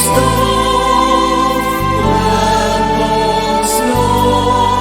Stop, let us know.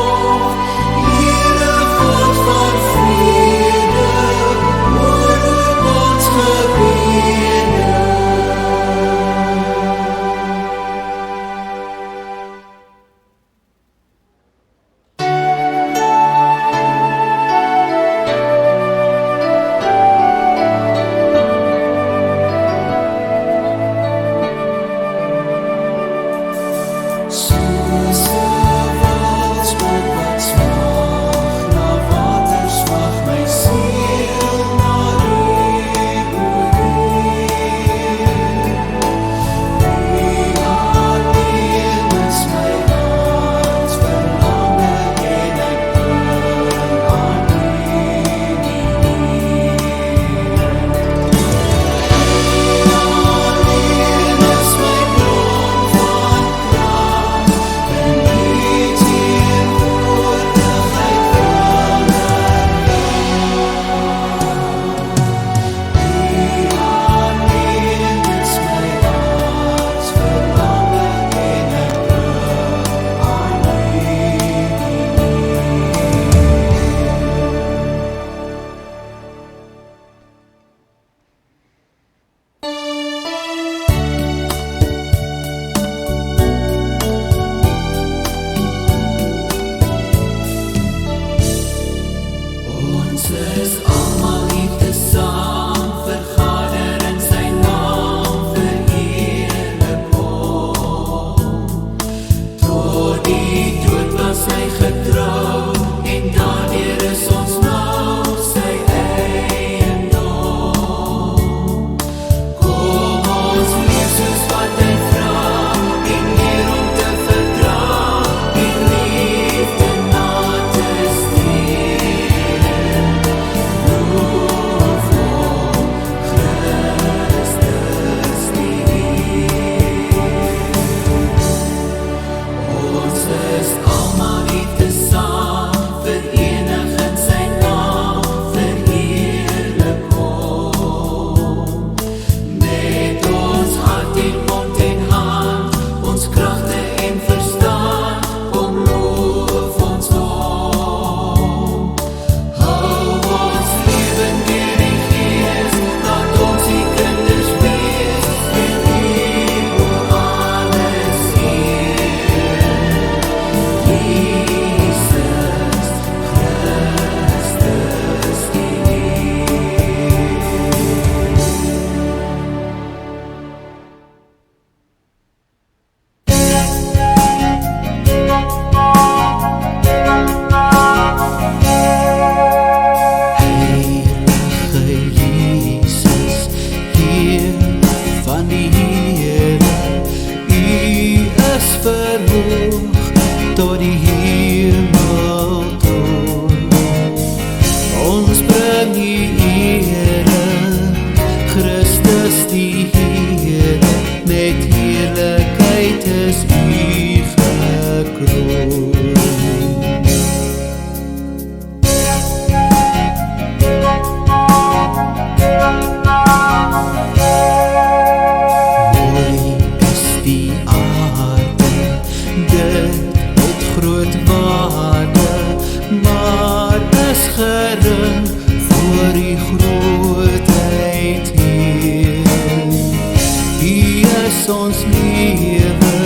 lewe,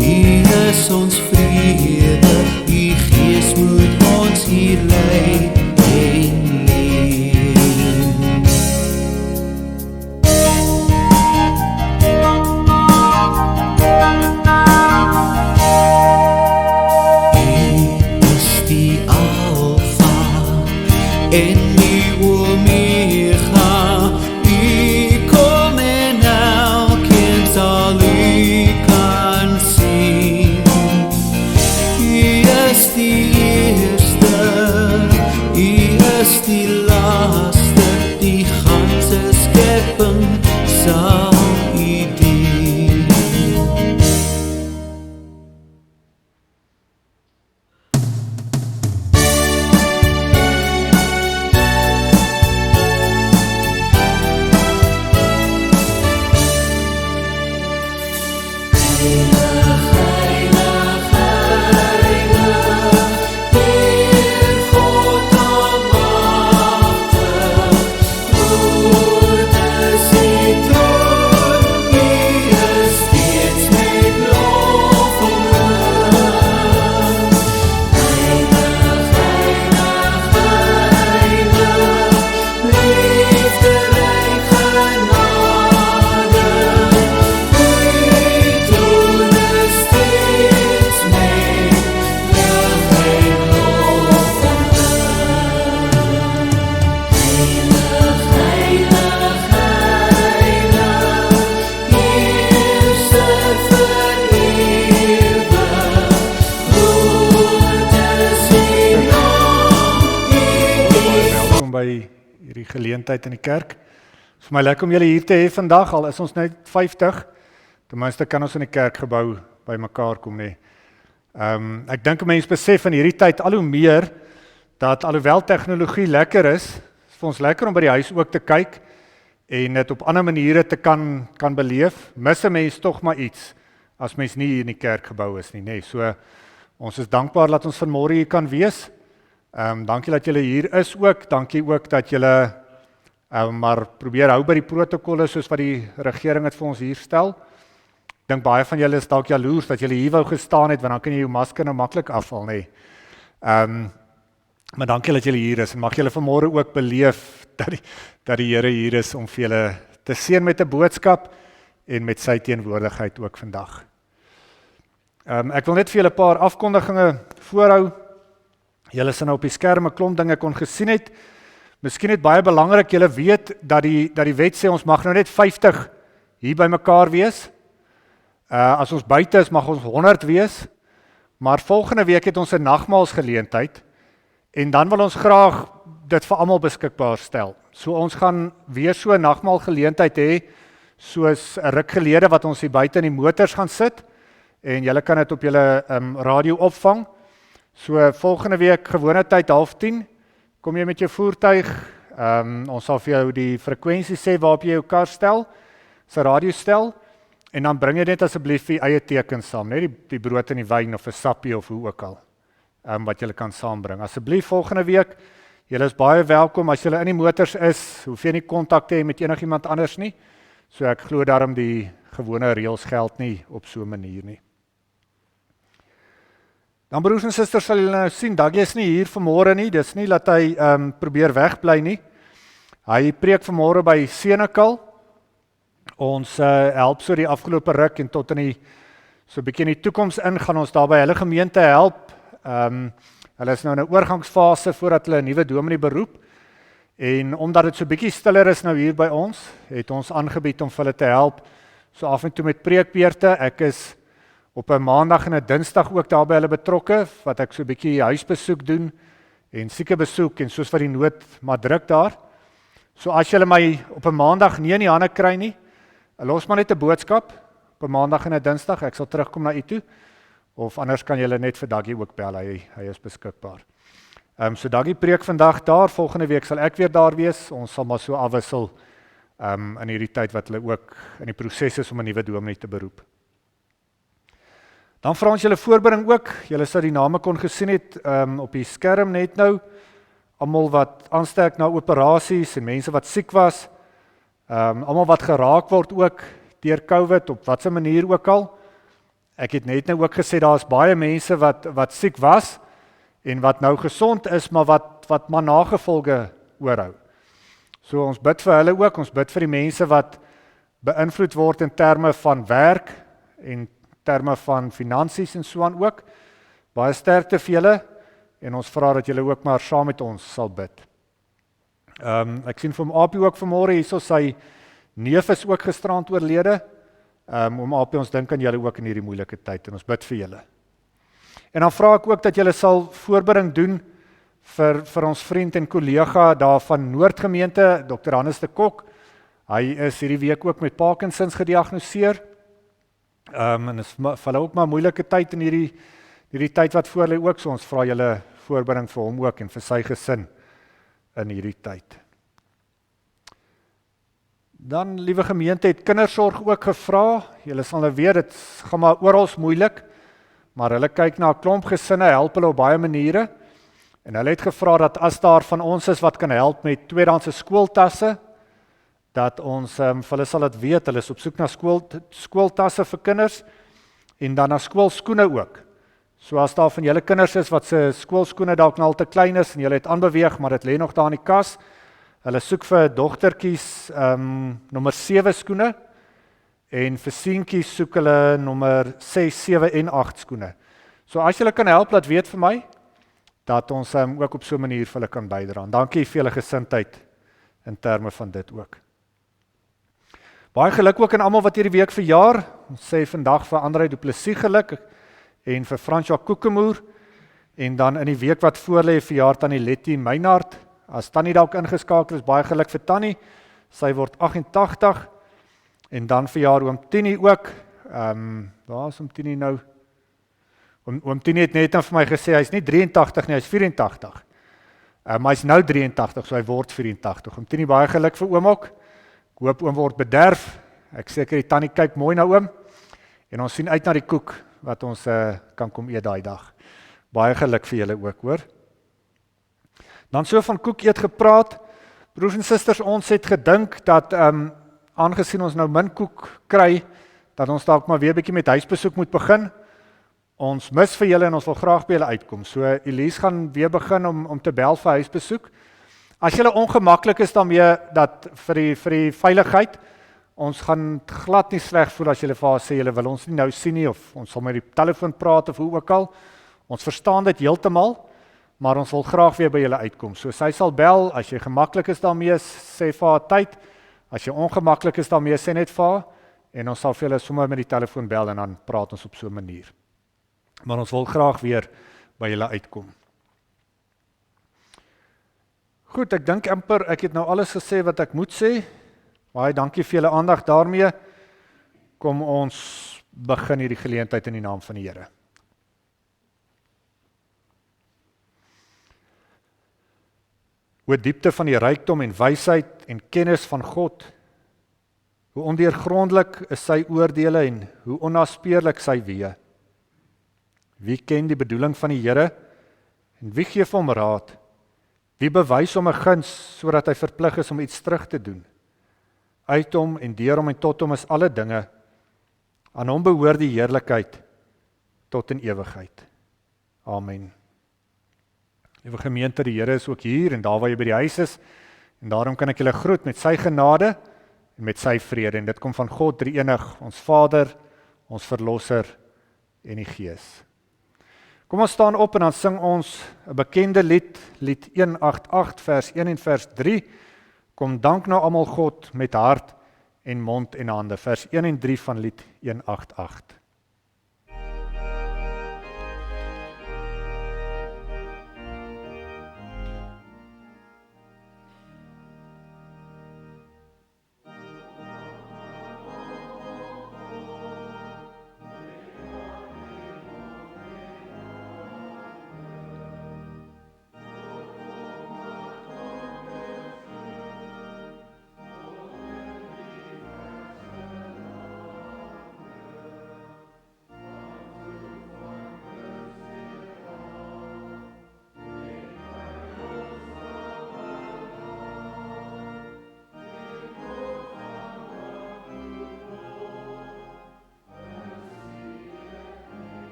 U is ons vrede, U Gees moet ons hier lei en leer. U is die Alpha en die Omega, U kom en elkeen sal U kan sien. U is die eerste, U is die laaste, die ganse skepping sal U dien. By hierdie geleentheid in die kerk. Dit is vir my lekker om julle hier te hê vandag, al is ons net 50, ten minste kan ons in die kerkgebou by mekaar kom nie. Ek dink 'n mens besef in hierdie tyd al hoe meer, dat alhoewel tegnologie lekker is vir ons lekker om by die huis ook te kyk, en dit op ander maniere te kan beleef, mis 'n mens tog maar iets, as mens nie hier in die kerkgebou is nie, nee. So, ons is dankbaar dat ons vanmôre hier kan wees. Dankie dat julle hier is ook, dankie ook dat julle maar probeer hou by die protokolle soos wat die regering het vir ons hier stel. Ek dink baie van julle is dalk jaloers dat julle hier wou gestaan het, want dan kan jy jou masker nou maklik afval, nee. Maar dankie dat julle hier is, en mag julle vanmôre ook beleef dat die Here hier is om vir julle te seën met 'n boodskap en met sy teenwoordigheid ook vandag. Ek wil net vir julle 'n paar afkondigings voorhou. Julle sal nou op die skerm 'n klomp dinge kon gesien het. Miskien net baie belangrik, julle weet dat die wet sê ons mag nou net 50 hier by mekaar wees. As ons buite is, mag ons 100 wees. Maar volgende week het ons 'n nagmaalsgeleentheid en dan wil ons graag dit vir almal beskikbaar stel. So ons gaan weer so 'n nagmaalgeleentheid hê, soos 'n ruk gelede wat ons hier buite in die motors gaan sit en julle kan dit op julle radio opvang. So volgende week gewone tyd 9:30, kom jy met jou voertuig, ons sal vir jou die frekwensie sê waarop jy jou kar stel, sy radio stel, en dan bring jy net asseblief die eie tekens saam, net die brood en die wyn of 'n sappie of hoe ook al, wat jy kan saambring. Asseblief volgende week, julle is baie welkom, as julle in die motors is, hoef jy nie kontak te hê met enigiemand anders nie, so ek glo daarom die gewone reëls geld nie op so 'n manier nie. Dan broers en susters, sal julle nou sien, Dougie is nie hier vanmôre nie, dis nie dat hy probeer wegbly nie. Hy preek vanmôre by Senekal. Ons help so die afgelope ruk en tot in so 'n bietjie in die toekoms in, gaan ons daar by hulle gemeente help. Hulle is nou in 'n oorgangsfase voordat hulle 'n nuwe dominee beroep. En omdat dit so bietjie stiller is nou hier by ons, het ons aangebied om vir hulle te help, so af en toe met preekbeurte. Ek is op 'n maandag en 'n dinsdag ook daar by hulle betrokke, wat ek so 'n bietjie huisbesoek doen, en siekebesoek, en soos wat die nood maar druk daar. So as julle my op 'n maandag nie in die hande kry nie, los maar net 'n boodskap, op 'n maandag en 'n dinsdag, ek sal terugkom na u toe, of anders kan julle net vir Dougie ook bel, hy is beskikbaar. So Dougie preek vandag daar, volgende week sal ek weer daar wees, ons sal maar so afwissel in hierdie tyd wat hulle ook in die proses is om 'n nuwe dominee te beroep. Dan vra ons julle voorbereiding ook, julle sal die name kon gesien het op die skerm net nou, almal wat aansterk na operasies en mense wat siek was, almal wat geraak word ook deur COVID, op watter manier ook al. Ek het net nou ook gesê, daar is baie mense wat siek was, en wat nou gesond is, maar wat maar nagevolge oorhou. So ons bid vir hulle ook, ons bid vir die mense wat beïnvloed word in terme van werk, en terme van finansies en so aan ook. Baie sterkte vir julle, en ons vra dat julle ook maar saam met ons sal bid. Ek sien vir Apie ook vanmôre hierso, sy neef is ook gisterand oorlede. Om Apie, ons dink aan julle ook in hierdie moeilike tyd, en ons bid vir julle. En dan vra ek ook dat julle sal voorbereiding doen vir ons vriend en kollega daar van Noordgemeente, Dr. Hannes de Kok. Hy is hierdie week ook met Parkinsons gediagnoseer. En is vir hulle ook maar moeilike tyd in hierdie tyd wat voor lê ook, so ons vra julle voorbereiding vir hom ook en vir sy gesin in hierdie tyd. Dan, liewe gemeente, het kindersorg ook gevra. Julle sal nou weet, dit gaan maar oral moeilik, maar hulle kyk na 'n klomp gesinne, help hulle op baie maniere. En hulle het gevra dat as daar van ons is wat kan help met tweedehandse skooltasse, dat ons vir hulle sal dit weet, hulle is op soek na skooltasse vir kinders, en dan na skoolskoene ook. So as daar van julle kinders is wat se skoolskoene dalk nou al te klein is, en julle het aanbeweeg, maar dit lê nog daar in die kas, hulle soek vir dogtertjies nommer 7 skoene, en vir seentjies soek hulle nommer 6, 7 en 8 skoene. So as julle kan help, laat weet vir my, dat ons ook op so 'n manier vir hulle kan bydra. En dankie vir julle gesindheid in terme van dit ook. Baie geluk ook aan almal wat hierdie week verjaar. Ons sê vandag vir André Du Plessis geluk, en vir Franswa Kokemoer, en dan in die week wat voorlê verjaar Tannie Letty Meinhard. As Tannie dalk ingeskakel is, baie geluk vir Tannie. Sy word 88, en dan verjaar oom Tini ook. Waar is oom Tini nou? Oom Tini het net vir my gesê, hy is nie 83 nie, hy is 84. Maar hy is nou 83, so hy word 84. Oom Tini, baie geluk vir oom ook. Ek hoop oom word bederf. Ek seker die tannie kyk mooi na oom. En ons sien uit na die koek, wat ons kan kom eet daai dag. Baie geluk vir julle ook, hoor. Dan so van koek eet gepraat. Broers en susters, ons het gedink dat, aangesien ons nou min koek kry, dat ons dalk maar weer 'n bietjie met huisbesoek moet begin. Ons mis vir julle en ons wil graag by julle uitkom. So Elise gaan weer begin om te bel vir huisbesoek. As julle ongemaklik is daarmee dat vir die veiligheid, ons gaan glad nie sleg voel as julle vir haar sê julle wil ons nie nou sien nie, of ons sal met die telefoon praat of hoe ook al. Ons verstaan dit heeltemal, maar ons wil graag weer by julle uitkom. So sy sal bel, as jy gemaklik is daarmee, sê vir haar tyd. As jy ongemaklik is daarmee, sê net vir haar, en ons sal vir julle sommer met die telefoon bel, en dan praat ons op so 'n manier. Maar ons wil graag weer by julle uitkom. Goed, ek dink amper, ek het nou alles gesê wat ek moet sê. Baie dankie vir julle aandag daarmee. Kom ons begin hierdie geleentheid in die naam van die Here. O diepte van die rykdom en wysheid en kennis van God, hoe ondeurgrondelik is sy oordeele en hoe onnaspeurlik sy weë. Wie ken die bedoeling van die Here en wie gee vir hom raad? Wie bewys hom 'n guns sodat hy verplig is om iets terug te doen? Uit hom en deur hom en tot hom is alle dinge. Aan hom behoort die heerlikheid tot in ewigheid. Amen. Liewe gemeente, die Here is ook hier en daar waar jy by die huis is, en daarom kan ek julle groet met sy genade en met sy vrede, en dit kom van God drie-enig, ons Vader, ons Verlosser en die Gees. Kom ons staan op en dan sing ons 'n bekende lied, lied 188 vers 1 en vers 3. Kom dank nou almal God met hart en mond en hande, vers 1 en 3 van lied 188.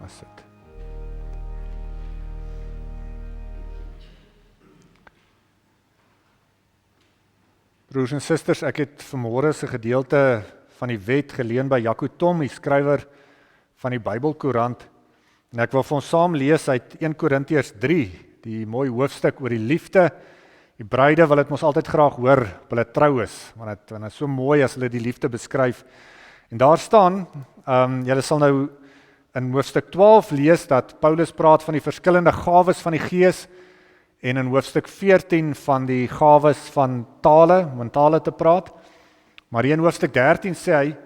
Maar sit. Broers en susters, ek het vanmôre 'n gedeelte van die wet geleen by Jaco Tom, die skrywer van die Bybelkoerant. En ek wil vir ons saam lees uit 1 Korintiërs 3, die mooi hoofstuk oor die liefde. Die bruide wil dit mos altyd graag hoor, op hulle trou is, want dit is so mooi as hulle die liefde beskryf. En daar staan, julle sal nou in hoofstuk 12 lees dat Paulus praat van die verskillende gawes van die Gees, en in hoofstuk 14 van die gawes van tale, om in tale te praat. Maar hier in hoofstuk 13 sê hy,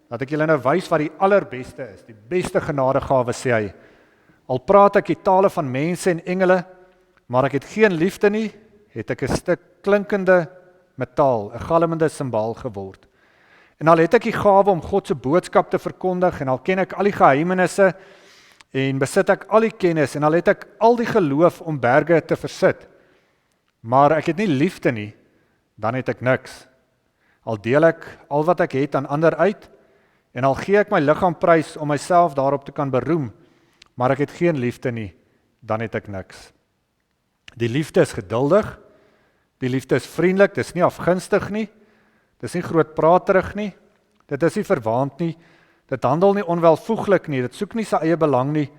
dat ek julle nou wys wat die allerbeste is, die beste genadegawe sê hy. Al praat ek die tale van mense en engele, maar ek het geen liefde nie, het ek 'n stuk klinkende metaal, 'n galmende simbaal geword. En al het ek die gawe om God se boodskap te verkondig, en al ken ek al die geheimenisse, en besit ek al die kennis, en al het ek al die geloof om berge te versit, maar ek het nie liefde nie, dan het ek niks. Al deel ek al wat ek het aan ander uit, en al gee ek my liggaam prys om myself daarop te kan beroem, maar ek het geen liefde nie, dan het ek niks. Die liefde is geduldig, die liefde is vriendelik, dit is nie afgunstig nie, dit is nie grootpraterig nie, dit is nie verwaand nie, dit handel nie onwelvoeglik nie, dit soek nie sy eie belang nie,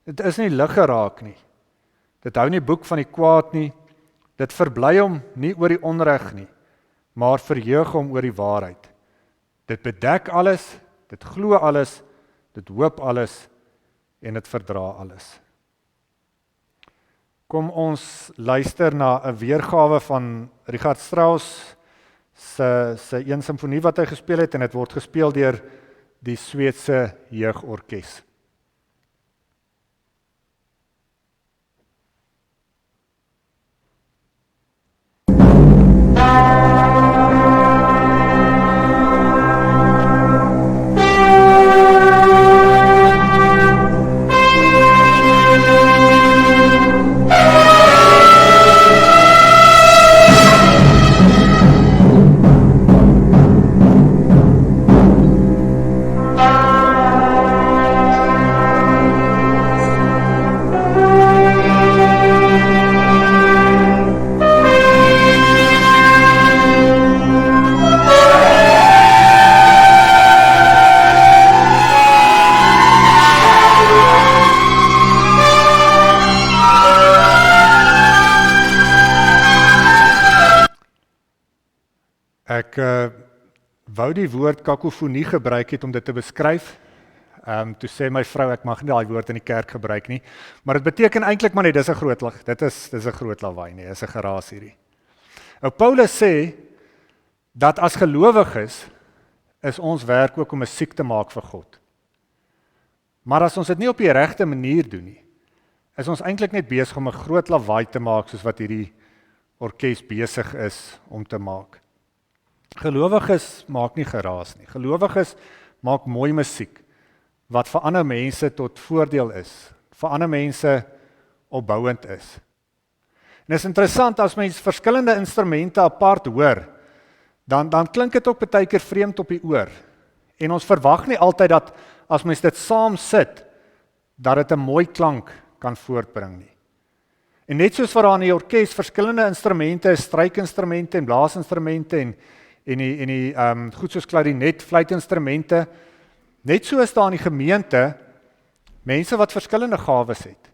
dit is nie liggeraak nie, dit hou nie boek van die kwaad nie, dit verbly hom nie oor die onreg nie, maar verheug hom oor die waarheid. Dit bedek alles, dit glo alles, dit hoop alles, en dit verdra alles. Kom ons luister na 'n weergawe van Richard Strauss se een simfonie wat hy gespeel het, en dit word gespeel deur die Sweedse jeugorkes. Ek wou die woord kakofonie gebruik het om dit te beskryf. Toe sê my vrou, ek mag nie daai woord in die kerk gebruik nie, maar dit beteken eintlik maar net, dis 'n groot dit is 'n groot lawaai nie, dis 'n geraas hierdie. Nou Paulus sê, dat as gelowiges, is ons werk ook om musiek te maak vir God. Maar as ons dit nie op die regte manier doen nie, is ons eintlik net besig om 'n groot lawaai te maak, soos wat hierdie orkes besig is om te maak. Gelowiges maak nie geraas nie. Gelowiges maak mooi musiek, wat vir ander mense tot voordeel is, vir ander mense opbouend is. En dit is interessant, as mens verskillende instrumente apart hoor, dan klink dit ook baie keer vreemd op die oor. En ons verwag nie altyd dat, as mens dit saam sit, dat dit 'n mooi klank kan voortbring nie. En net soos wat daar in die orkes verskillende instrumente, strykinstrumente en blaasinstrumente en die goed soos klarinet, fluitinstrumente, net so is daar in die gemeente mense wat verskillende gawes het.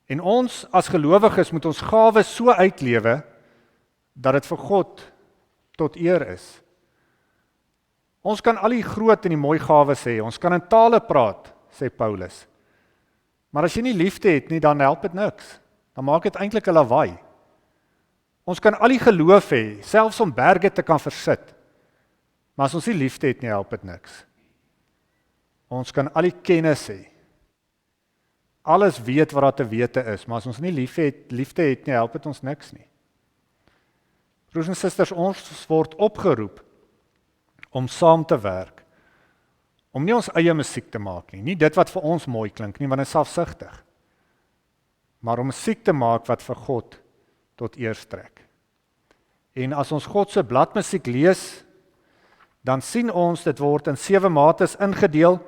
En ons as gelowiges moet ons gawes so uitlewe dat dit vir God tot eer is. Ons kan al die groot en die mooi gawes hê, ons kan in tale praat, sê Paulus. Maar as jy nie liefde het nie, dan help dit niks. Dan maak dit eintlik 'n lawaai. Ons kan al die geloof hê, selfs om berge te kan versit. Maar as ons nie liefde het nie, help dit niks. Ons kan al die kennis hê. Alles weet wat daar te wete is, maar as ons nie liefde het nie, help dit ons niks nie. Broers en susters, ons word opgeroep om saam te werk. Om nie ons eie musiek te maak nie. Nie dit wat vir ons mooi klink nie, want dit is selfsugtig. Maar om musiek te maak wat vir God tot eer strek. En as ons God se bladmusiek lees, dan sien ons dit word in 7 mates ingedeel.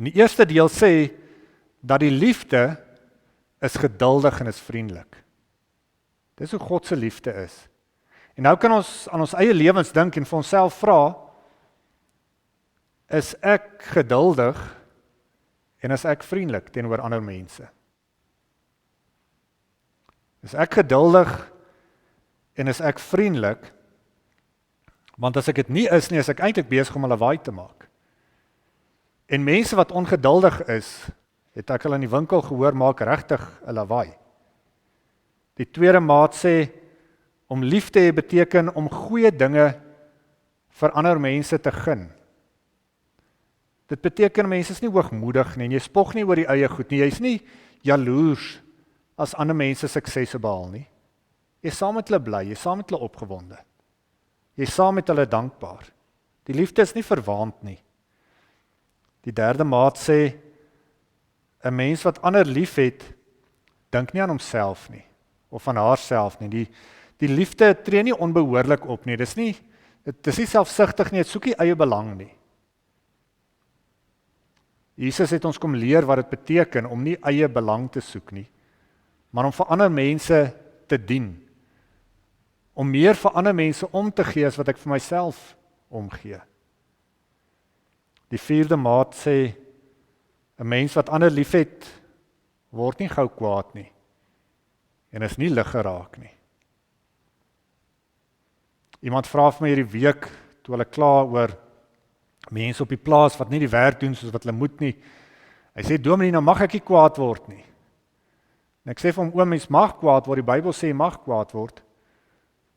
En die eerste deel sê dat die liefde is geduldig en is vriendelik. Dis hoe God se liefde is. En nou kan ons aan ons eie lewens dink en vir onsself vra, is ek geduldig en is ek vriendelik teenoor ander mense? Is ek geduldig en is ek vriendelik? Want as ek dit nie is nie, is ek eintlik besig om 'n lawaai te maak. En mense wat ongeduldig is, het ek al in die winkel gehoor, maak regtig 'n lawaai. Die tweede maat sê, om lief te hê beteken om goeie dinge vir ander mense te gun. Dit beteken mense is nie hoogmoedig nie, en jy spog nie oor die eie goed nie, jy is nie jaloers as ander mense suksese behaal nie. Jy is saam met hulle bly, jy is saam met hulle opgewonde. Jy is saam met hulle dankbaar. Die liefde is nie verwaand nie. Die derde maat sê, 'n mens wat ander lief het, dink nie aan homself nie, of aan haarself nie. Die liefde tree nie onbehoorlik op nie. Dit is nie selfsugtig nie, dit soek nie eie belang nie. Jesus het ons kom leer wat dit beteken om nie eie belang te soek nie, maar om vir ander mense te dien. Om meer vir ander mense om te gee as wat ek vir myself omgee. Die vierde maat sê, 'n mens wat ander liefhet, word nie gou kwaad nie en is nie lig geraak nie. Iemand vra vir my hierdie week, toe hulle kla oor mense op die plaas wat nie die werk doen soos wat hulle moet nie. Hy sê, Dominee, nou mag ek nie kwaad word nie. En ek sê vir hom, oom, mens mag kwaad word, die Bybel sê jy mag kwaad word,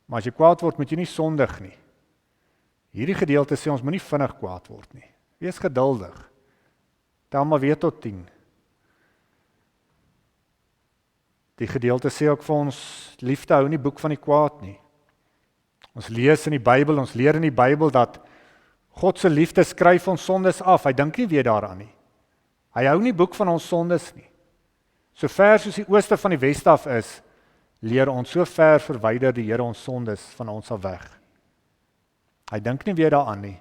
maar as jy kwaad word, moet jy nie sondig nie. Hierdie gedeelte sê ons moenie vinnig kwaad word nie. Wees geduldig. Tel maar weer tot 10. Die gedeelte sê ook vir ons, liefde hou nie boek van die kwaad nie. Ons lees in die Bybel, ons leer in die Bybel dat God se liefde skryf ons sondes af. Hy dink nie weer daaraan nie. Hy hou nie boek van ons sondes nie. So ver soos die ooste van die weste af is, leer ons, so ver verwyder die Here ons sondes van ons af weg. Hy dink nie weer daaraan nie.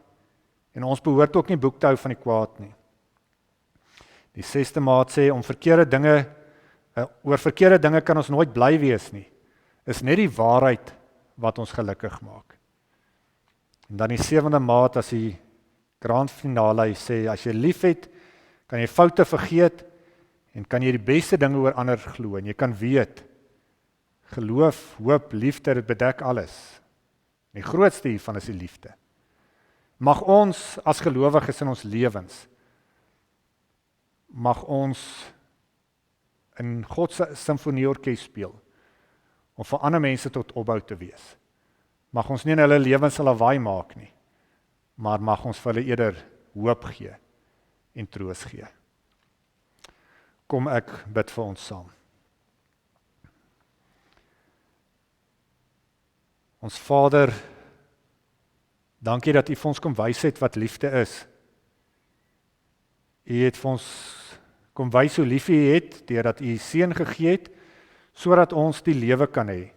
En ons behoort ook nie boek te hou van die kwaad nie. Die 6de maat sê, oor verkeerde dinge kan ons nooit bly wees nie. Is net die waarheid wat ons gelukkig maak. En dan die 7de maat, as die grand finale, hy sê, as jy lief het, kan jy foute vergeet, en kan jy die beste dinge oor ander glo, en jy kan weet, geloof, hoop, liefde, dit bedek alles. En die grootste hiervan is die liefde. Mag ons as gelowiges in ons lewens, mag ons in God se simfonieorkes speel, om vir ander mense tot opbou te wees. Mag ons nie in hulle lewens 'n lawaai maak nie, maar mag ons vir hulle eerder hoop gee en troos gee. Kom ek bid vir ons saam. Ons Vader, dankie dat U vir ons kom wys het wat liefde is. U het vir ons kom wys hoe lief U het, deurdat U seun gegee het, sodat ons die lewe kan hê.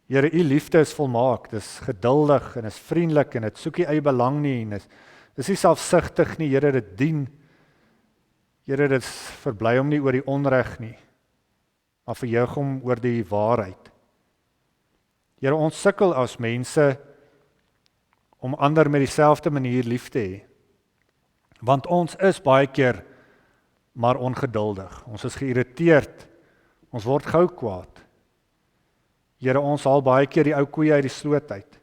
Here, U liefde is volmaak, dit is geduldig en is vriendelik en dit soek nie eie belang nie en is nie selfsugtig nie, Here, dit dien. Here, dit verbly hom nie oor die onreg nie, maar verheug hom oor die waarheid. Here, ons sukkel as mense om ander met dieselfde manier lief te hê. Want ons is baie keer maar ongeduldig. Ons is geïrriteerd. Ons word gou kwaad. Here, ons haal baie keer die ou koeie uit die sloot uit.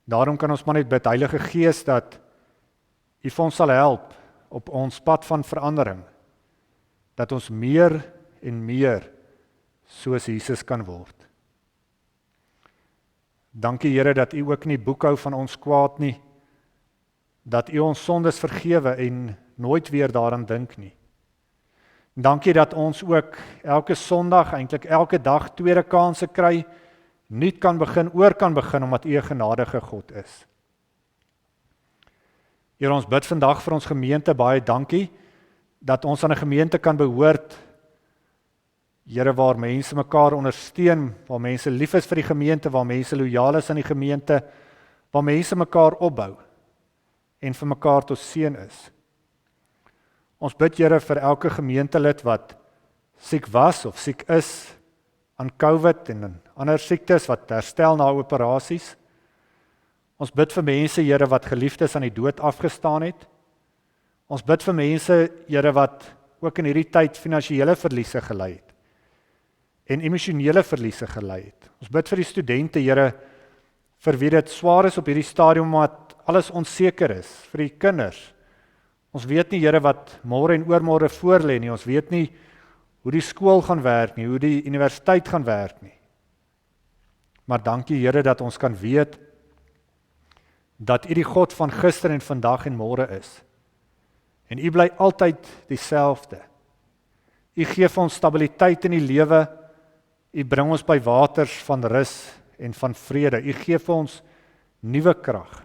Daarom kan ons maar net bid, Heilige Gees, dat U vir ons sal help op ons pad van verandering, dat ons meer en meer soos Jesus kan word. Dankie Here dat U ook nie boek hou van ons kwaad nie, dat U ons sondes vergewe en nooit weer daaraan dink nie. Dankie dat ons ook elke Sondag, eintlik elke dag, tweede kanse kry, nuut kan begin, oor kan begin, omdat U 'n genadige God is. Here, ons bid vandag vir ons gemeente, baie dankie, dat ons aan 'n gemeente kan behoort, Here, waar mense mekaar ondersteun, waar mense lief is vir die gemeente, waar mense lojaal is aan die gemeente, waar mense mekaar opbou. en vir mekaar tot seën is. Ons bid Here vir elke gemeentelid wat siek was of siek is aan COVID en ander siektes wat herstel na operasies. Ons bid vir mense, Here, wat geliefdes aan die dood afgestaan het. Ons bid vir mense, Here, wat ook in hierdie tyd finansiële verliese gely het en emosionele verliese gely het. Ons bid vir die studente, Here, vir wie dit swaar is op hierdie stadium omdat alles onseker is, vir die kinders. Ons weet nie, Here, wat môre en oormôre voorlê nie. Ons weet nie hoe die skool gaan werk nie, hoe die universiteit gaan werk nie. Maar dankie, Here, dat ons kan weet dat U die God van gister en vandag en môre is. En U bly altyd dieselfde. U gee vir ons stabiliteit in die lewe. U bring ons by waters van rus en van vrede. U gee vir ons nuwe krag.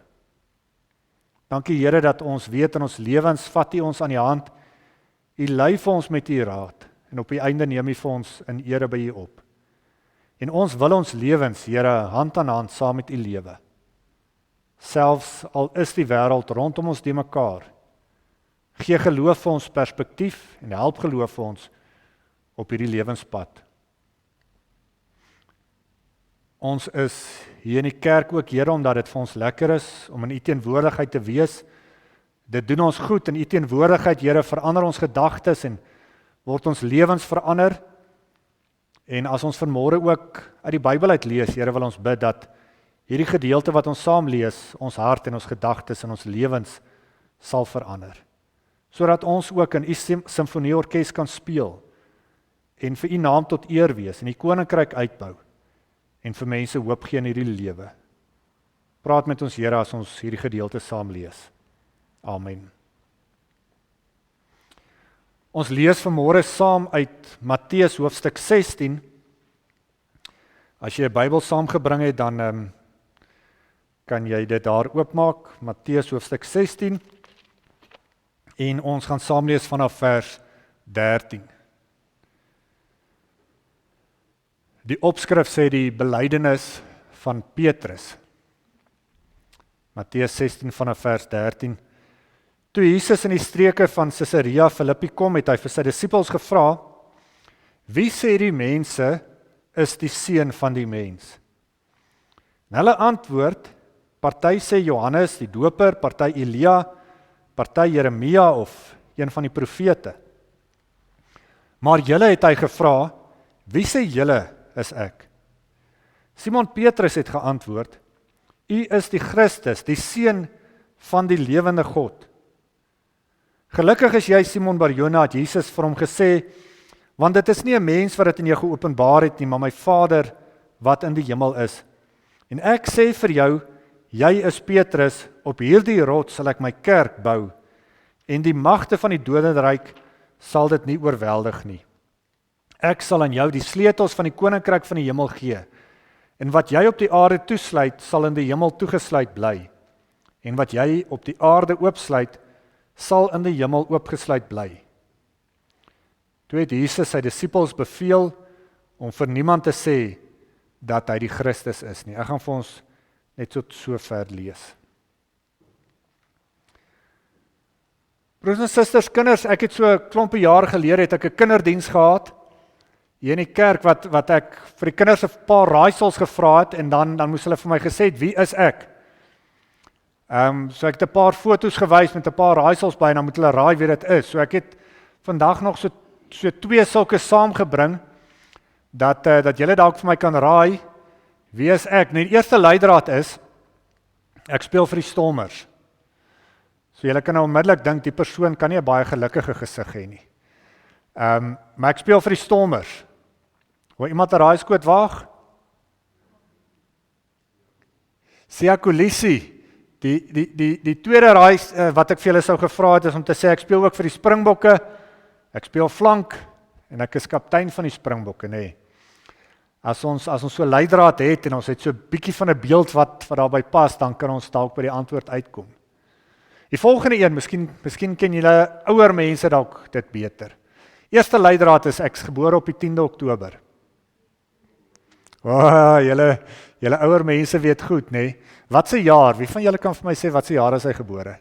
Dankie, Here, dat ons weet in ons lewens vat U ons aan die hand. U lei vir ons met U raad en op die einde neem U vir ons in ere by U op. En ons wil ons lewens, Here, hand aan hand saam met U lewe. Selfs al is die wêreld rondom ons die mekaar. Gee geloof vir ons perspektief en help geloof vir ons op hierdie lewenspad. Ons is hier in die kerk ook, Here, omdat dit vir ons lekker is om in U teenwoordigheid te wees. Dit doen ons goed in U teenwoordigheid, Here, verander ons gedagtes en word ons lewens verander. En as ons vanmôre ook uit die Bybel uit lees, Here, wil ons bid dat hierdie gedeelte wat ons saam lees, ons hart en ons gedagtes en ons lewens sal verander. Sodat ons ook in U simfonieorkes kan speel en vir U naam tot eer wees en U koninkryk uitbou en vir mense hoop gee in hierdie lewe. Praat met ons, Here, as ons hierdie gedeelte saam lees. Amen. Ons lees vanmôre saam uit Matteus hoofstuk 16. As jy 'n Bybel saamgebring het, dan kan jy dit daar oopmaak, Matteus hoofstuk 16. En ons gaan saam lees vanaf vers 13. Die opskrif sê die belydenis van Petrus. Matteus 16 vanaf vers 13. Toe Jesus in die streke van Caesarea Philippi kom, het hy vir sy disippels gevra: "Wie sê die mense is die seun van die mens?" En hulle antwoord: "Party sê Johannes die Doper, party Elia, party Jeremia of een van die profete." Maar julle, het hy gevra, "Wie sê julle is ek?" Simon Petrus het geantwoord: "U is die Christus, die seun van die lewende God." "Gelukkig is jy, Simon Bar-Jona," het Jesus vir hom gesê, "want dit is nie 'n mens wat dit in jou geopenbaar het nie, maar my Vader wat in die hemel is. En ek sê vir jou, jy is Petrus, op hierdie rots sal ek my kerk bou, en die magte van die dodenryk sal dit nie oorweldig nie. Ek sal aan jou die sleutels van die koninkryk van die hemel gee, en wat jy op die aarde toesluit, sal in die hemel toegesluit bly, en wat jy op die aarde oopsluit, sal in die hemel oopgesluit bly." Toe het Jesus sy disippels beveel om vir niemand te sê dat hy die Christus is nie. Ek gaan vir ons net so ver lees. Broers en susters, kinders, ek het so 'n klompie jaar gelede het ek 'n kinderdiens gehad hier in die kerk wat ek vir die kinders 'n paar raaisels gevra het en dan moes hulle vir my gesê het, wie is ek? So ek het 'n paar foto's gewys met 'n paar raaisels by en dan moet hulle raai wie dit is. So ek het vandag nog so 2 sulke saamgebring dat julle dalk vir my kan raai wie is ek. Nou die eerste leidraad is ek speel vir die Stormers. So julle kan nou onmiddellik dink die persoon kan nie 'n baie gelukkige gesig hê nie. Maar ek speel vir die Stormers. Wil iemand 'n raaiskoot waag? Siya Kolisi. Die tweede raai wat ek vir julle sou gevra het is om te sê ek speel ook vir die Springbokke. Ek speel flank en ek is kaptein van die Springbokke, nê. As ons so 'n leidraad het en ons het so 'n bietjie van 'n beeld wat daarbey pas, dan kan ons dalk by die antwoord uitkom. Die volgende een, miskien ken julle ouer mense dalk dit beter. Eerste leidraad is ek's gebore op die 10de Oktober. Julle ouer mense weet goed, nê? Wat se jaar? Wie van julle kan vir my sê wat se jaar is hy gebore?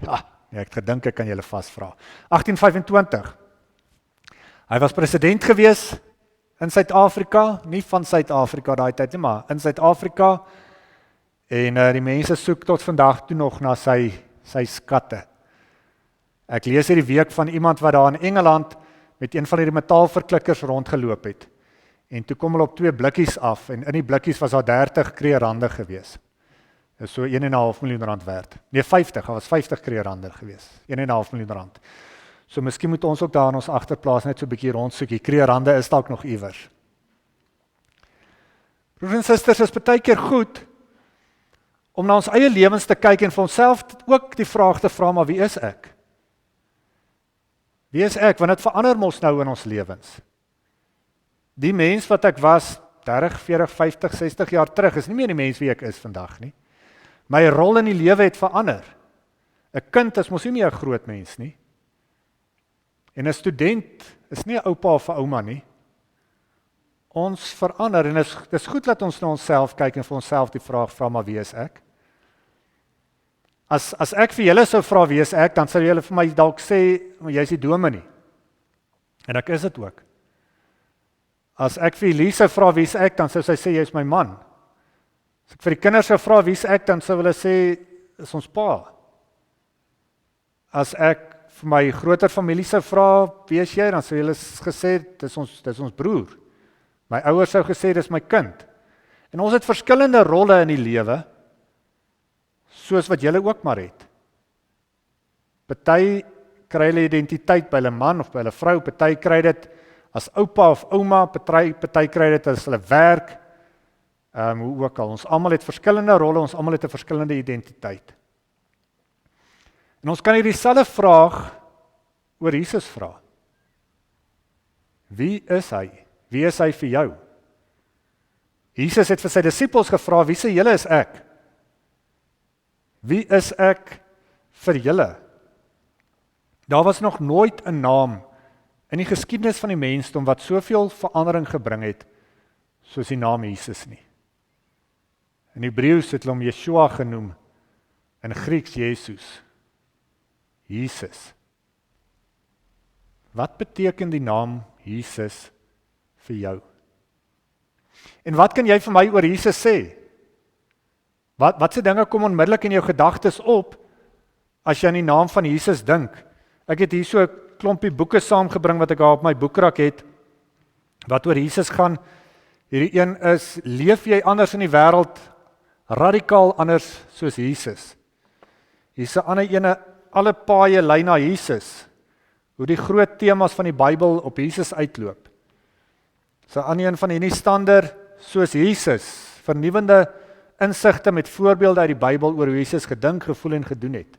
Ja, ek het gedink ek kan julle vasvra. 1825. Hy was president gewees in Suid-Afrika, nie van Suid-Afrika daai tyd nie, maar in Suid-Afrika. En die mense soek tot vandag toe nog na sy skatte. Ek lees hierdie week van iemand wat daar in Engeland met een van hierdie metaalverklikkers rondgeloop het. En toe kom hulle op 2 blikkies af en in die blikkies was daar 30 kreerande gewees. Dis so 1,5 miljoen rand werd. Nee, 50, was 50 kreerande gewees. 1,5 miljoen rand. So miskien moet ons ook daar in ons agterplaas net so 'n bietjie rondsoek. Die kreerande is dalk nog iewers. Broers en susters, is baie keer goed om na ons eie lewens te kyk en vir onsself ook die vraag te vra, maar wie is ek? Wie is ek? Want dit verander mos nou in ons lewens. Die mens wat ek was 30, 40, 50, 60 jaar terug is nie meer die mens wie ek is vandag nie. My rol in die lewe het verander. 'n Kind is mos nie meer 'n groot mens nie. En 'n student is nie 'n oupa of 'n ouma nie. Ons verander en dis goed dat ons na onsself kyk en vir onsself die vraag vra, maar wie is ek? As ek vir julle sou vra wie is ek, dan sou julle vir my dalk sê, maar jy's die dominee. En ek is dit ook. As ek vir Elise vra wie is ek, dan sou sy sê jy's my man. As ek vir die kinders sou vra wie is ek, dan sou hulle sê is ons pa. As ek vir my groter familie sou vra wie is jy, dan sou hulle gesê dis ons broer. My ouers sou gesê dis my kind. En ons het verskillende rolle in die lewe, soos wat julle ook maar het. Party kry hulle identiteit by hulle man of by hulle vrou, party kry dit as oupa of ouma, party kry dit as hulle werk. Hoe ook al, ons almal het verskillende rolle, ons almal het 'n verskillende identiteit. En ons kan hierdie selfde vraag oor Jesus vra. Wie is hy? Wie is hy vir jou? Jesus het vir sy disippels gevra, wie sê julle is ek? Wie is ek vir julle? Daar was nog nooit 'n naam in die geskiedenis van die mensdom wat soveel verandering gebring het soos die naam Jesus nie. In Hebreëus het hulle hom Yeshua genoem, in Grieks Jesus. Jesus. Wat beteken die naam Jesus vir jou? En wat kan jy vir my oor Jesus sê? Wat se dinge kom onmiddellik in jou gedagtes op as jy aan die naam van Jesus dink? Ek het hier so 'n klompie boeke saamgebring wat ek daar op my boekrak het, wat oor Jesus gaan. Hierdie een is, leef jy anders in die wêreld, radikaal anders soos Jesus. Hier's 'n ander ene, alle paaie lei na Jesus. Hoe die groot temas van die Bybel op Jesus uitloop. So 'n ander een van hierdie stander, soos Jesus, vernuwende insigte met voorbeelde uit die Bybel oor hoe Jesus gedink, gevoel en gedoen het.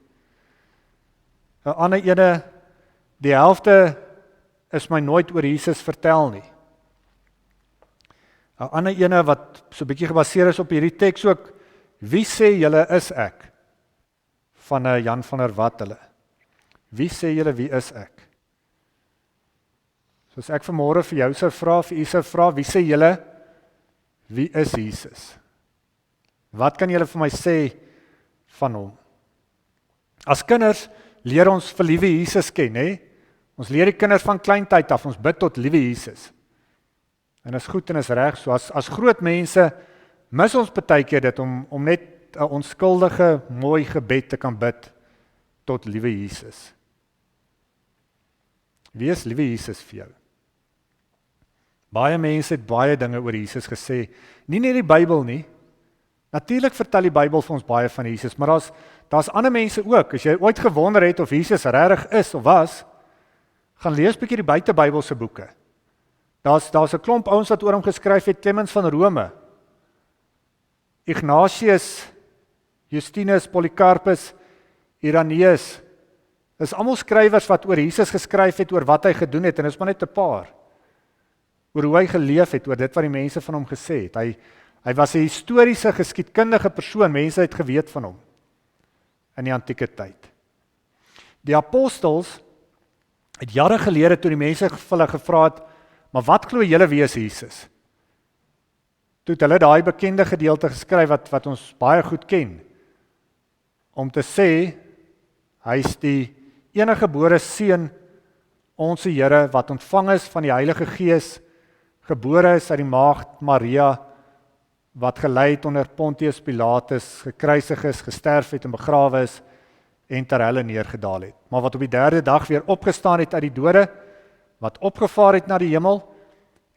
'n ander ene, die helfte is my nooit oor Jesus vertel nie. 'n ander ene wat so 'n bietjie gebaseer is op hierdie teks ook, wie sê julle is ek? Van Jan van der Walt hulle. Wie sê julle wie is ek? Soos ek vanmôre vir jou sou vra, vir u sou vra, wie sê julle wie is Jesus? Wat kan julle vir my sê van hom? As kinders leer ons vir liewe Jesus ken, hè? Ons leer die kinders van kleintyd af, ons bid tot liewe Jesus. En is goed en is reg, so as groot mense mis ons baie keer dit om net 'n onskuldige, mooi gebed te kan bid tot liewe Jesus. Wie is liewe Jesus vir jou? Baie mense het baie dinge oor Jesus gesê, nie net die Bybel nie. Natuurlik vertel die Bybel vir ons baie van Jesus, maar daar's ander mense ook. As jy ooit gewonder het of Jesus regtig is of was, gaan lees bietjie die buitebybelse boeke. Daar's 'n klomp ouens wat oor hom geskryf het, Clemens van Rome, Ignatius, Justinus, Polycarpus, Irenaeus. Dis almal skrywers wat oor Jesus geskryf het, oor wat hy gedoen het, en dis maar net 'n paar. Oor hoe hy geleef het, oor dit wat die mense van hom gesê het. Hy was 'n historiese, geskiedkundige persoon, mense het geweet van hom in die antieke tyd. Die apostels het jare gelede toe die mense hulle gevra het, maar wat glo julle wie is Jesus? Toe het hulle daai bekende gedeelte geskryf wat ons baie goed ken, om te sê, Hy is die enige gebore seun, ons Here, wat ontvang is van die Heilige Gees, gebore is uit die maagd Maria, wat gelei het onder Pontius Pilatus, gekruisig is, gesterf het en begrawe is, en ter helle neergedaal het. Maar wat op die 3de dag weer opgestaan het uit die dode, wat opgevaar het na die hemel,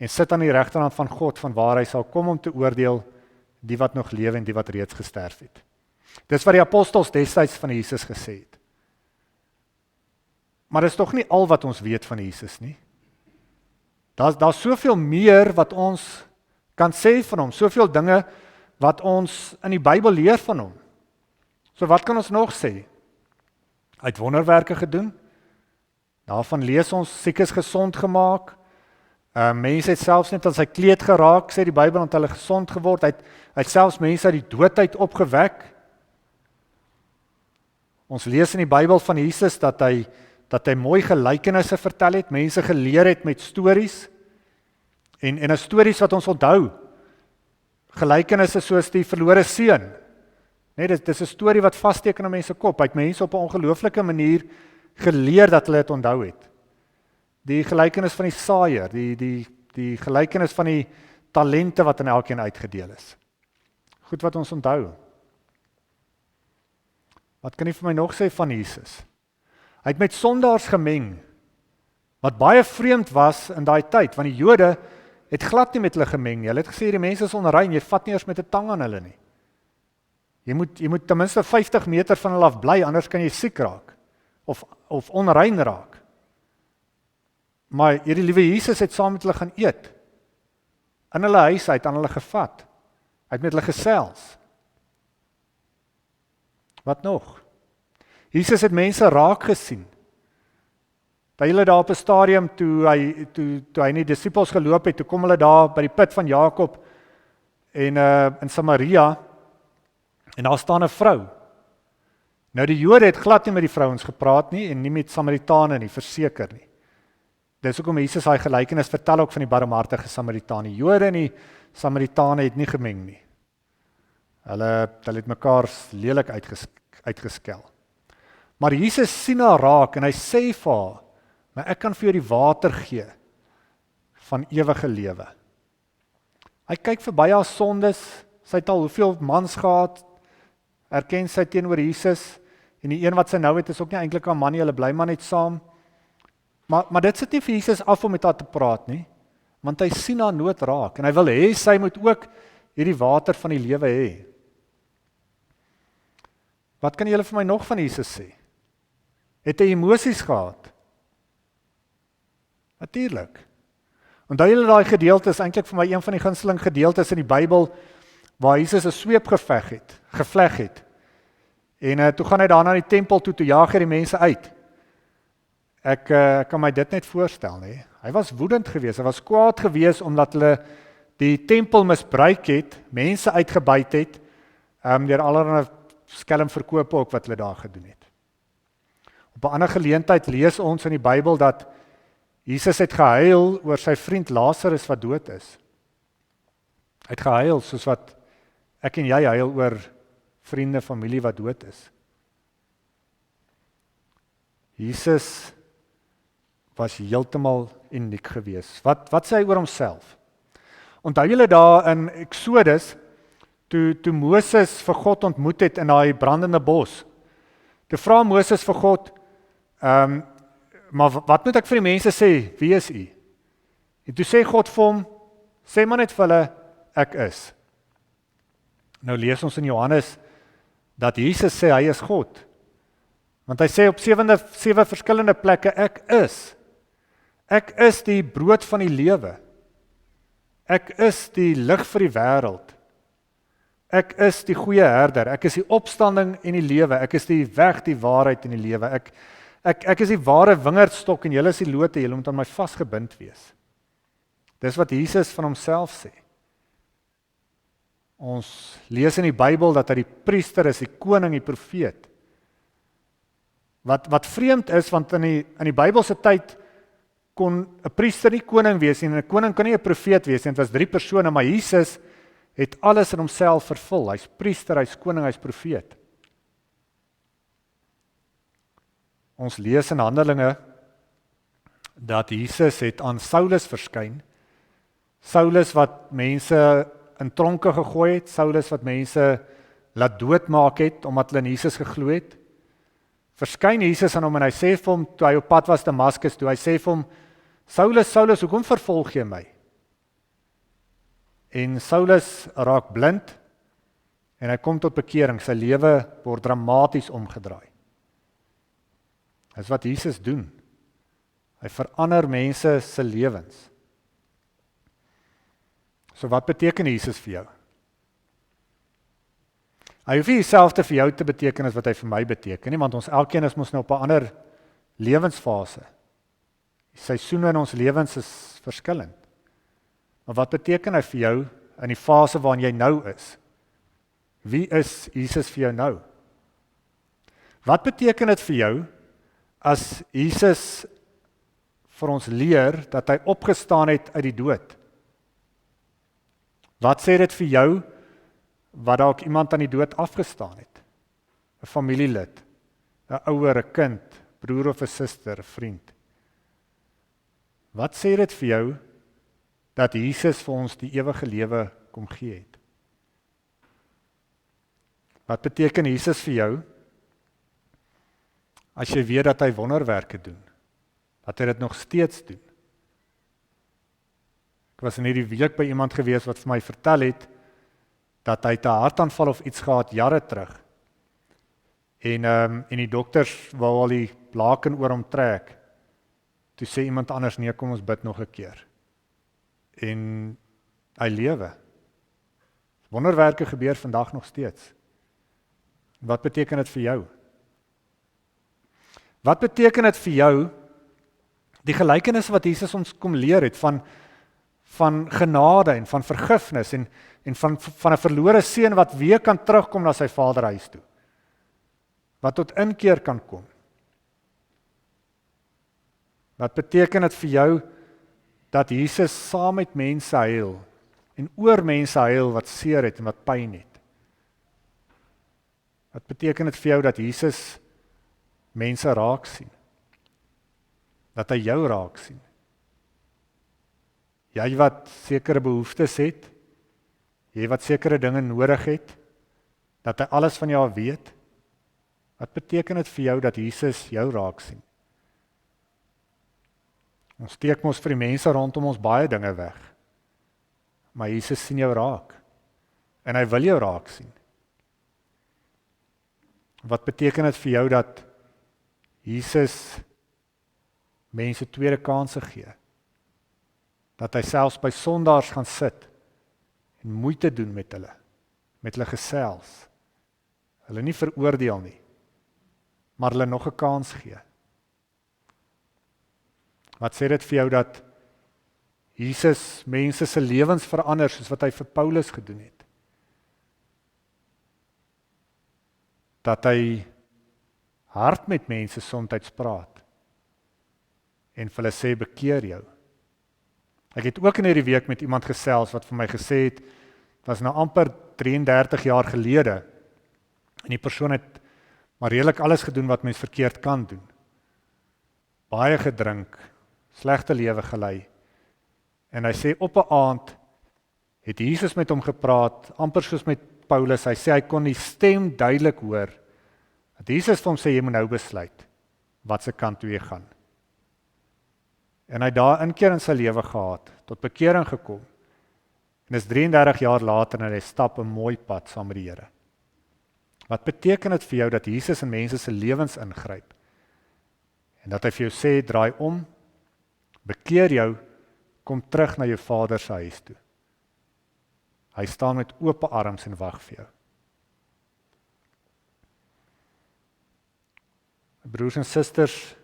en sit aan die regterhand van God, vanwaar hy sal kom om te oordeel die wat nog lewe en die wat reeds gesterf het. Dis wat die apostels destyds van Jesus gesê het. Maar dis tog nie al wat ons weet van Jesus nie. Daar's soveel meer wat ons kan sê van hom, soveel dinge wat ons in die Bybel leer van hom. So wat kan ons nog sê? Hy het wonderwerke gedoen, daarvan lees ons, siekes gesond gemaak, mense het selfs net aan sy kleed geraak, sê die Bybel, want hulle gesond geword, hy het selfs mense uit die dood uit opgewek. Ons lees in die Bybel van Jesus dat hy mooi gelykenisse vertel het, mense geleer het met stories, en 'n stories wat ons onthou, gelykenisse soos die verlore seun, dis 'n storie wat vassteek in mense kop, hy het mense op 'n ongelooflike manier geleer dat hulle dit onthou het. Die gelykenis van die saaier, die gelykenis van die talente wat aan elkeen uitgedeel is. Goed wat ons onthou. Wat kan jy vir my nog sê van Jesus? Hy het met sondaars gemeng, wat baie vreemd was in daai tyd, want die Jode het glad nie met hulle gemeng nie. Hulle het gesê, die mense is onrein, jy vat nie eers met 'n tang aan hulle nie. Jy moet ten minste 50 meter van hulle af bly, anders kan jy siek raak, of onrein raak. Maar hierdie liewe Jesus het saam met hulle gaan eet, in hulle huis uit aan hulle gevat, hy het met hulle gesels. Wat nog? Jesus het mense raak gesien. By hulle daar op 'n stadium, toe hy nie disippels geloop het, toe kom hulle daar by die put van Jakob, en in Samaria, en daar staan 'n vrou. Nou die Jode het glad nie met die vrouens gepraat nie, en nie met Samaritane nie, verseker nie. Dis hoekom Jesus hy gelykenis vertel ook van die barmhartige Samaritane. Die Jode en die Samaritane het nie gemeng nie. Hulle het mekaar lelik uitgeskel. Maar Jesus sien haar raak en hy sê vir haar, maar ek kan vir jou die water gee van ewige lewe. Hy kyk verby haar sondes, sy het al hoeveel mans gehad, erken sy teenoor Jesus, en die een wat sy nou het is ook nie eintlik 'n man nie, hulle bly maar net saam. Maar dit sit nie vir Jesus af om met haar te praat nie, want hy sien haar nood raak, en hy wil hê sy moet ook hierdie water van die lewe hê. Wat kan julle vir my nog van Jesus sê? Het hy emosies gehad? Natuurlik. Onthou julle daai gedeelte is eintlik vir my een van die gunsteling gedeeltes in die Bybel, waar Jesus 'n sweep gevleg het. En toe gaan hy daar na die tempel toe jaag hy die mense uit. Ek kan my dit net voorstel, nee. Hy was woedend geweest, hy was kwaad geweest omdat hulle die tempel misbruik het, mense uitgebuit het, deur allerlei skelmverkope ook wat hulle daar gedoen het. Op 'n ander geleentheid lees ons in die Bybel dat Jesus het gehuil oor sy vriend Lazarus wat dood is. Hy het gehuil soos wat ek en jy huil oor vriende, familie wat dood is. Jesus was heeltemal uniek geweest. Wat sê hy oor homself? Onthou julle daar in Exodus, toe Moses vir God ontmoet het in daai brandende bos. Toe vra Moses vir God, maar wat moet ek vir die mense sê, wie is u? En toe sê God vir hom, sê maar net vir hulle, ek is. Nou lees ons in Johannes, dat Jesus sê hy is God. Want hy sê op 7 verskillende plekke, ek is. Ek is die brood van die lewe. Ek is die lig vir die wêreld. Ek is die goeie herder. Ek is die opstanding en die lewe. Ek is die weg, die waarheid en die lewe. Ek is die ware wingerdstok en julle is die lote, julle moet aan my vasgebind wees. Dis wat Jesus van homself sê. Ons lees in die Bybel dat hy die priester is, die koning, die profeet. Wat vreemd is, want in die Bybelse tyd kon 'n priester nie koning wees nie, en 'n koning kan nie 'n profeet wees nie, dit was 3 persone, maar Jesus het alles in homself vervul. Hy's priester, hy's koning, hy's profeet. Ons lees in Handelinge dat Jesus het aan Saulus verskyn. Saulus wat mense in tronke gegooi het, Saulus wat mense laat doodmaak het omdat hulle in Jesus geglo het. Verskyn Jesus aan hom en hy sê vir hom toe hy op pad was Damaskus toe, hy sê vir hom: Saulus, Saulus, hoekom vervolg jy my? En Saulus raak blind en hy kom tot bekering, sy lewe word dramaties omgedraai. Dis wat Jesus doen. Hy verander mense se lewens. So wat beteken Jesus vir jou? Hy hoef nie dieselfde vir jou te beteken as wat hy vir my beteken nie, want ons elkeen is mos nou op 'n ander lewensfase. Die seisoene in ons lewens is verskillend. Maar wat beteken hy vir jou in die fase waarin jy nou is? Wie is Jesus vir jou nou? Wat beteken dit vir jou as Jesus vir ons leer dat hy opgestaan het uit die dood? Wat sê dit vir jou wat dalk iemand aan die dood afgestaan het? 'n familielid, 'n ouer, 'n kind, broer of 'n suster, 'n vriend. Wat sê dit vir jou dat Jesus vir ons die ewige lewe kom gee het? Wat beteken Jesus vir jou as jy weet dat hy wonderwerke doen? Dat hy dit nog steeds doen? Ek was in hierdie week by iemand gewees wat vir my vertel het dat hy 'n hartaanval of iets gehad jare terug. En die dokters wou al die laken oor hom trek. Toe sê iemand anders: nee, kom ons bid nog 'n keer. En hy lewe. Wonderwerke gebeur vandag nog steeds. Wat beteken dit vir jou? Wat beteken dit vir jou die gelykenis wat Jesus ons kom leer het van genade en van vergifnis en van 'n verlore seun wat weer kan terugkom na sy vaderhuis toe? Wat tot inkeer kan kom? Wat beteken dit vir jou dat Jesus saam met mense huil en oor mense huil wat seer het en wat pyn het? Wat beteken dit vir jou dat Jesus mense raak sien? Dat hy jou raak sien? Jy wat sekere behoeftes het, jy wat sekere dinge nodig het, dat hy alles van jou weet? Wat beteken dit vir jou dat Jesus jou raak sien? Ons steek mos vir die mense rondom ons baie dinge weg. Maar Jesus sien jou raak. En hy wil jou raak sien. Wat beteken dit vir jou dat Jesus mense tweede kanse gee? Dat hy selfs by sondaars gaan sit en moeite doen met hulle gesels. Hulle nie veroordeel nie, maar hulle nog 'n kans gee. Wat sê dit vir jou dat Jesus mense se lewens verander soos wat hy vir Paulus gedoen het? Dat hy hard met mense soms praat en vir hulle sê bekeer jou. Ek het ook in hierdie week met iemand gesels wat vir my gesê het, dit was nou amper 33 jaar gelede en die persoon het maar redelik alles gedoen wat mens verkeerd kan doen. Baie gedrink, slegte lewe gelei. En hy sê op 'n aand het Jesus met hom gepraat, amper soos met Paulus. Hy sê hy kon die stem duidelik hoor. Dat Jesus vir hom sê jy moet nou besluit wat se kant toe jy gaan. En hy daar 'n keer in sy lewe gehad, tot bekering gekom. En dis 33 jaar later en hy stap 'n mooi pad saam met die Here. Wat beteken dit vir jou dat Jesus in mense se lewens ingryp? En dat hy vir jou sê, draai om, bekeer jou, kom terug na jou Vader se huis toe. Hy staan met oop arms en wag vir jou. Broers en susters,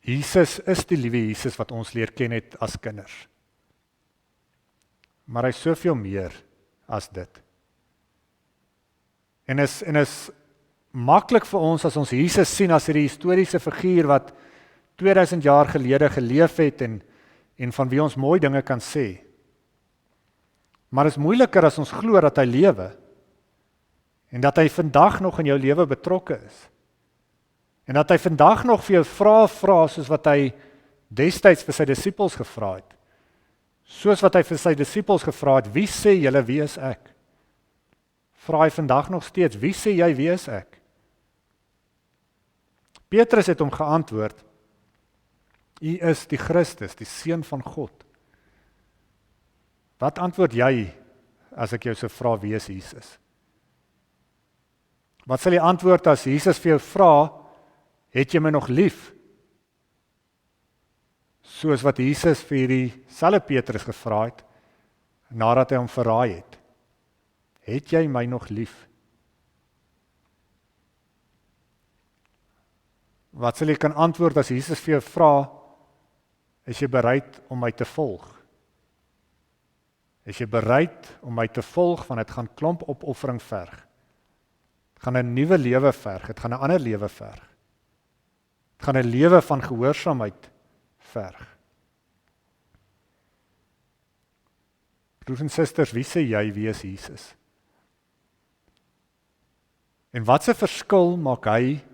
Jesus is die liewe Jesus wat ons leer ken het as kinders. Maar hy is soveel meer as dit. En is maklik vir ons as ons Jesus sien as hierdie historiese figuur wat 2000 jaar gelede geleef het en van wie ons mooi dinge kan sê. Maar is moeiliker as ons glo dat hy lewe en dat hy vandag nog in jou lewe betrokke is. En dat hy vandag nog vir jou vra soos wat hy destyds vir sy disippels gevra het. Soos wat hy vir sy disippels gevra het, wie sê julle wie is ek? Vra hy vandag nog steeds, wie sê jy wie is ek? Petrus het hom geantwoord, U is die Christus, die Seun van God. Wat antwoord jy as ek jou so vra wie is Jesus? Wat sal jy antwoord as Jesus vir jou vra, het jy my nog lief? Soos wat Jesus vir hierdie selfe Petrus gevra het, nadat hy hom verraai het. Het jy my nog lief? Wat sal jy kan antwoord as Jesus vir jou vra, is jy bereid om my te volg? Is jy bereid om my te volg, want dit gaan klomp opoffering verg. Dit gaan 'n nuwe lewe verg, dit gaan 'n ander lewe verg. Dit gaan 'n lewe van gehoorsaamheid verg. Broers en susters, wie sê jy wie is Jesus? En wat 'n verskil maak hy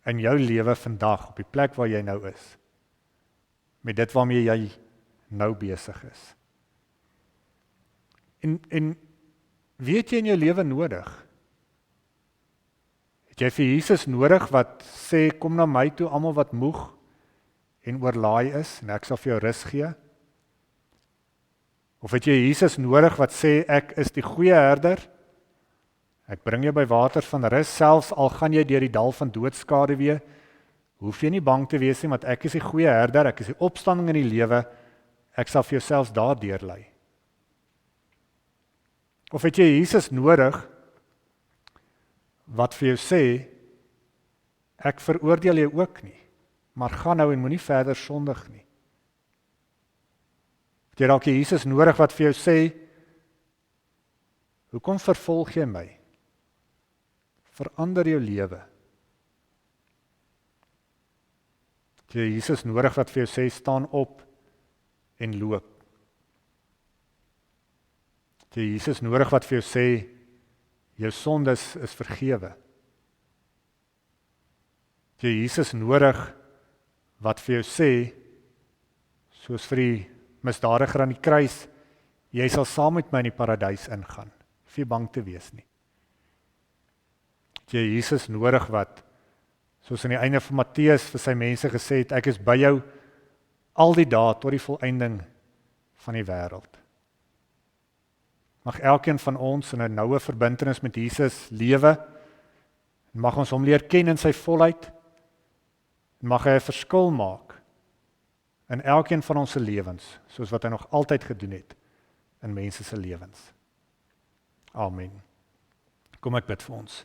in jou lewe vandag, op die plek waar jy nou is, met dit waarmee jy nou besig is? En wie het jy in jou lewe nodig? Het jy vir Jesus nodig wat sê, kom na my toe almal wat moeg en oorlaai is, en ek sal vir jou rus gee? Of het jy Jesus nodig wat sê, ek is die goeie herder, ek bring jou by waters van rus, selfs al gaan jy deur die dal van doodskaduwee, hoef jy nie bang te wees nie, want ek is die goeie herder, ek is die opstanding in die lewe, ek sal vir jou selfs daardeur lei. Of het jy Jesus nodig wat vir jou sê, ek veroordeel jou ook nie, maar gaan nou en moenie verder sondig nie. Het jy dalk Jesus nodig wat vir jou sê, hoekom vervolg jy my? Verander jou lewe. Het jy Jesus nodig wat vir jou sê, staan op en loop? Het jy Jesus nodig wat vir jou sê, jou sondes is vergewe? Het jy Jesus nodig wat vir jou sê, soos vir die misdadiger aan die kruis, jy sal saam met my in die paradys ingaan, hoef jy bang te wees nie. Het jy Jesus nodig wat, soos aan die einde van Matteus vir sy mense gesê het, ek is by jou al die dae tot die volëinding van die wêreld. Mag elkeen van ons in 'n noue verbintenis met Jesus lewe, en mag ons hom leer ken in sy volheid, en mag hy 'n verskil maak in elkeen van ons se lewens, soos wat hy nog altyd gedoen het in mense se lewens. Amen. Kom ek bid vir ons.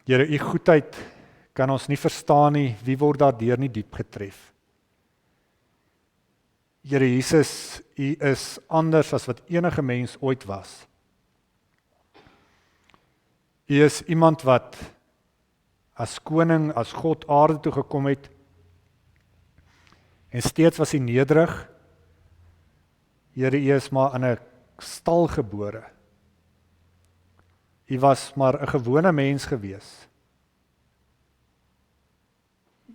Here, u goedheid kan ons nie verstaan nie, wie word daardeur nie diep getref? Here Jesus, u is anders as wat enige mens ooit was. U is iemand wat as koning, as God aarde toe gekom het, en steeds was hy nederig. Here, u is maar in 'n stal gebore. U was maar 'n gewone mens gewees.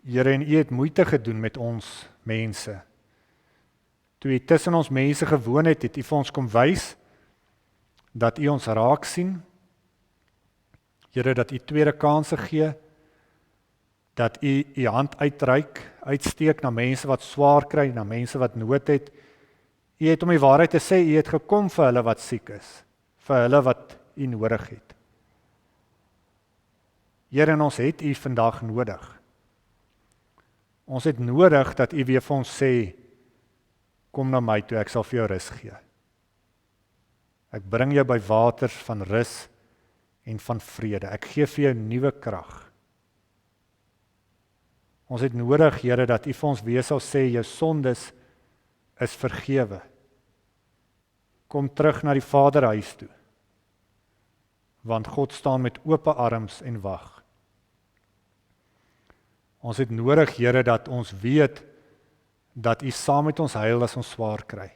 Here, en u het moeite gedoen met ons mense. Toe u tussen ons mense gewoon het, het u vir ons kom wys dat u ons raak sien. Here, dat u tweede kanse gee, dat u u hand uitsteek na mense wat swaar kry, na mense wat nood het. U het om die waarheid te sê, u het gekom vir hulle wat siek is, vir hulle wat u nodig het. Here, en ons het u vandag nodig. Ons het nodig dat u weer vir ons sê, kom na my toe, ek sal vir jou rus gee. Ek bring jou by waters van rus en van vrede. Ek gee vir jou nuwe krag. Ons het nodig, Here, dat u vir ons weer sal sê, jou sondes is vergewe. Kom terug na die Vaderhuis toe, want God staan met oop arms en wag. Ons het nodig, Here, dat ons weet dat u saam met ons huil as ons swaar kry.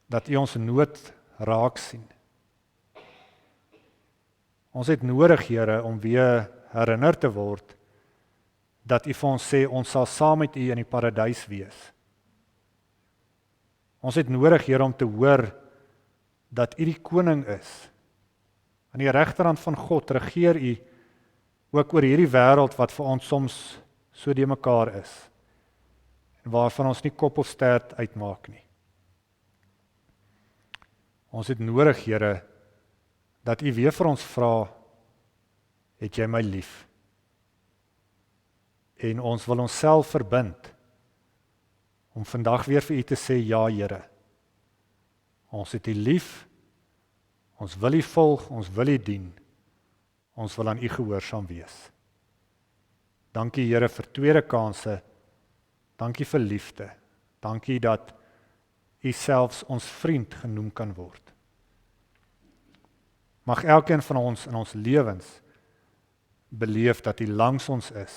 Dat u ons nood raak sien. Ons het nodig, Here, om weer herinner te word dat U vir ons sê, ons sal saam met U in die paradys wees. Ons het nodig, Here, om te hoor dat U die koning is. Aan die regterhand van God regeer U ook oor hierdie wêreld wat vir ons soms so de mekaar is en waarvan ons nie kop of stert uitmaak nie. Ons het nodig, Here, dat U weer vir ons vra, het jy my lief? En ons wil onsself verbind om vandag weer vir U te sê, ja, Here. Ons het U lief, ons wil U volg, ons wil U dien, ons wil aan U gehoorsaam wees. Dankie, Here, vir tweede kanse, dankie vir liefde, dankie dat U selfs ons vriend genoem kan word. Mag elkeen van ons in ons lewens beleef dat U langs ons is,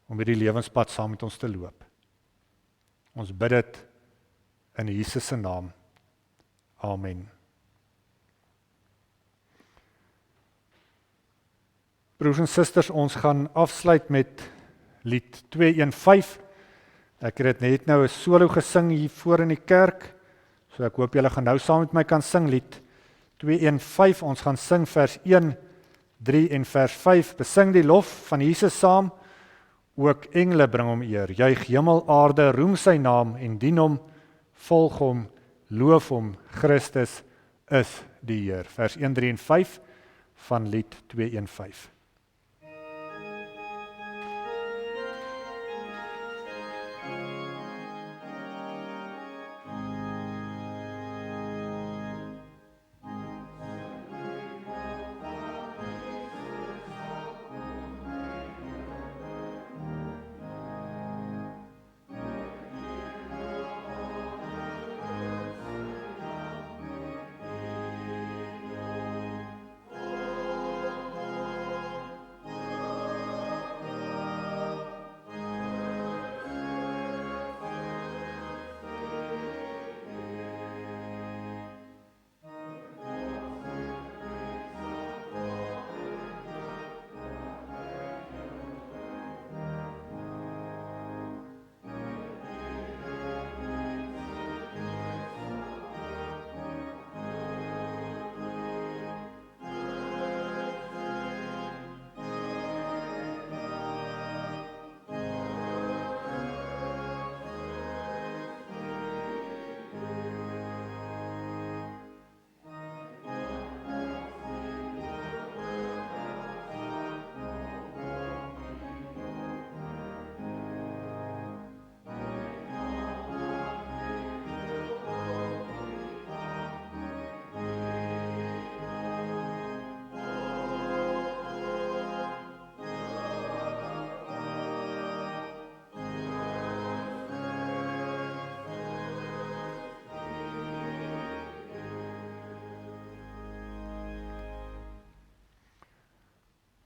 om hierdie lewenspad saam met ons te loop. Ons bid dit in Jesus se naam. Amen. Broers en susters, ons gaan afsluit met lied 215. Ek het dit net nou 'n solo gesing hier voor in die kerk, so ek hoop julle gaan nou saam met my kan sing, lied 215. Ons gaan sing vers 1, 3 en vers 5. Besing die lof van Jesus saam. Ook engele bring hom eer. Juig hemel, aarde, roem sy naam en dien hom, volg hom, loof hom. Christus is die Heer. Vers 1, 3 en 5 van lied 215.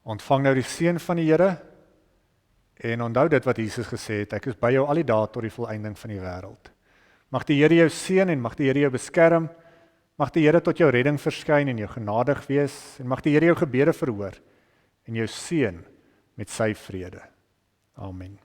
Ontvang nou die seën van die Here en onthou dit wat Jesus gesê het, ek is by jou al die dae tot die volëinding van die wêreld. Mag die Here jou seën en mag die Here jou beskerm, mag die Here tot jou redding verskyn en jou genadig wees en mag die Here jou gebede verhoor en jou seën met sy vrede. Amen.